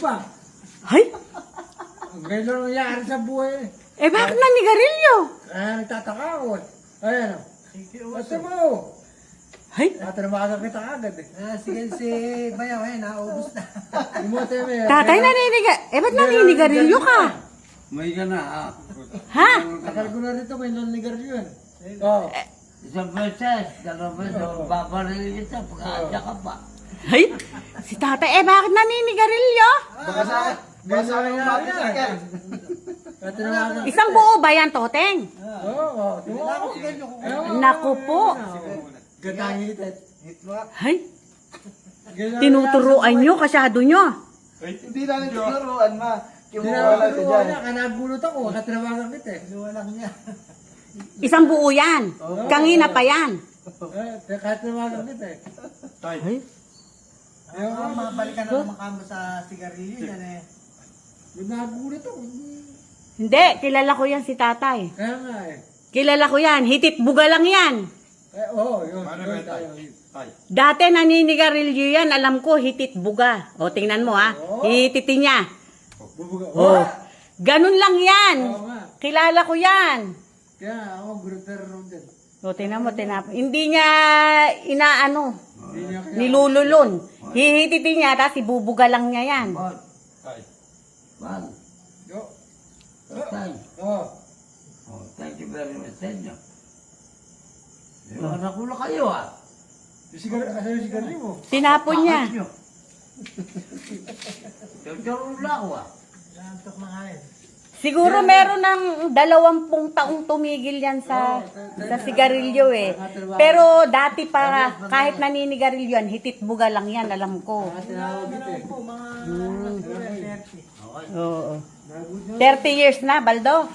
pa. Hay? Ganyan lang nangyari sa buhay. Eh bakit nanigarilyo? Kaya nagtataka ako. Ayan o. Basta mo. Hay? Tatanamagan kita agad eh. Sige si Bayaw, naubos na. Imote mo yan. Tatay ba't naninigarilyo ka? May ka na, Ha? Takal ko na rito, may nanigarilyo yan. Oo. Isang beses, dalawang beses, babaril kita, pag-aasya ka pa. Hay? Si tatay, bakit naninigarilyo? Baka sa akin. Baka sa akin yan. Tatanamagan. Isang buo ba yan, Toteng? Oo. Wala ko sigarilyo. Naku po. Gatahitit. Hay? Tinuturuan nyo, kasyado nyo. Hindi namin tinuruan, ma. Hindi na ako turuan niya, kaya nagulot ako, katinawagan kita eh. Tinuruan niya. Isang buo yan. Kangina pa yan. Katinawagan kita eh. Hay? Mabalikan na naman kamo sa sigarilyo yan eh. Nagulat ako. Hindi, kilala ko yan si tatay. Kaya nga eh. Kilala ko yan, hitit buga lang yan. Oo, yun. Yun tayo. Dati naninigarilyo yan, alam ko, hitit buga. O, tingnan mo ha, hihititin niya. Bubuga. O, ganun lang yan. Oo nga. Kilala ko yan. Kaya ako, gruper ron din. O, tingnan mo, hindi niya inaano, Hindi niya kaya. nilululon. Hihititin niya, tapos ibubuga lang niya yan. Man. Man. Yo. Tay. Oo. Oh, thank you very much sa inyo. Anak ko na kayo Yung sigarilyo mo. Tinapon niya. Tiyaro na ako Nantok na nga eh. Siguro meron ng 20 taong tumigil yan sa sigarilyo eh. Pero dati pa, kahit naninigarilyo yan, hitit buga lang yan, alam ko. Tinawag kita eh. Po, mga 30. Oo. 30 years na, Baldo.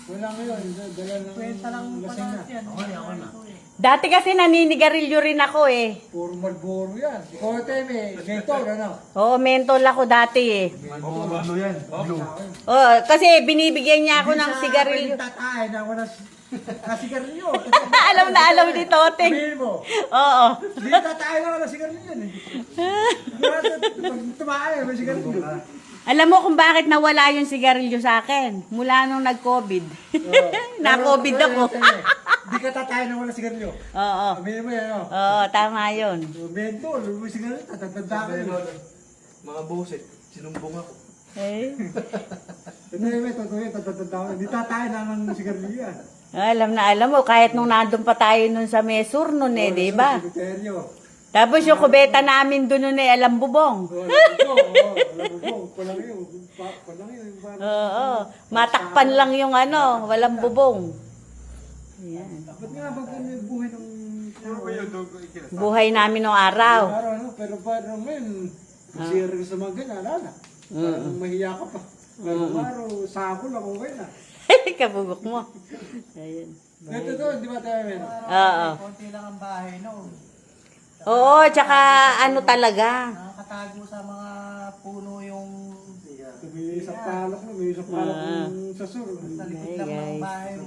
Wala ngayon. Dala ng Kwenta lang lasing na. pala yan. Ako na. Dati kasi naninigarilyo rin ako eh. Puro Marlboro yan. Ikaw teme, mentol ano? Oo, mentol ako dati eh. Ano yan? Blue. Oo, kasi binibigyan niya ako ng sigarilyo. Tatay na wala sigarilyo. alam ni Toteng. Sabihin mo. Oo. Hindi tatay na wala sigarilyo yan eh. Pag tumahay, may sigarilyo. Alam mo kung bakit nawala yung sigarilyo sa akin? Mula nung nag-COVID. Na-COVID ako. Hindi ka tatay na wala sigarilyo. Oo. Sabihin mo yan oh. Oo, tama yun. Mentol, may sigarilyo, tatatanda ka yun. Mga buset, sinumbong ako. Eh. Totoo yun, tatatanda ka. Hindi tatay na ng sigarilyo yan. Alam mo, kahit nung nandun pa tayo nun sa Mesur nun eh, di ba? Cemeterio. Tapos yung kubeta namin dun nun eh, alam bubong. Alam mo, palang yun. Palang yun. Oo, matakpan lang yung ano, walang bubong. Ayan. Ba't nga ba kung may buhay ng... Buhay namin nung araw. Araw, no? Pero parang ngayon, sira sa mga ganyan, alala. Parang mahiya ka pa. Pero araw, sako lang, okay na. Kabugok mo. Ayan. Ito to, di ba tayo men? Oo. Konti lang ang bahay noon. Oo, tsaka ano talaga. Nakakatago sa mga puno yung May isang palok na, may isang palok sa sur. sa likod lang ng bahay.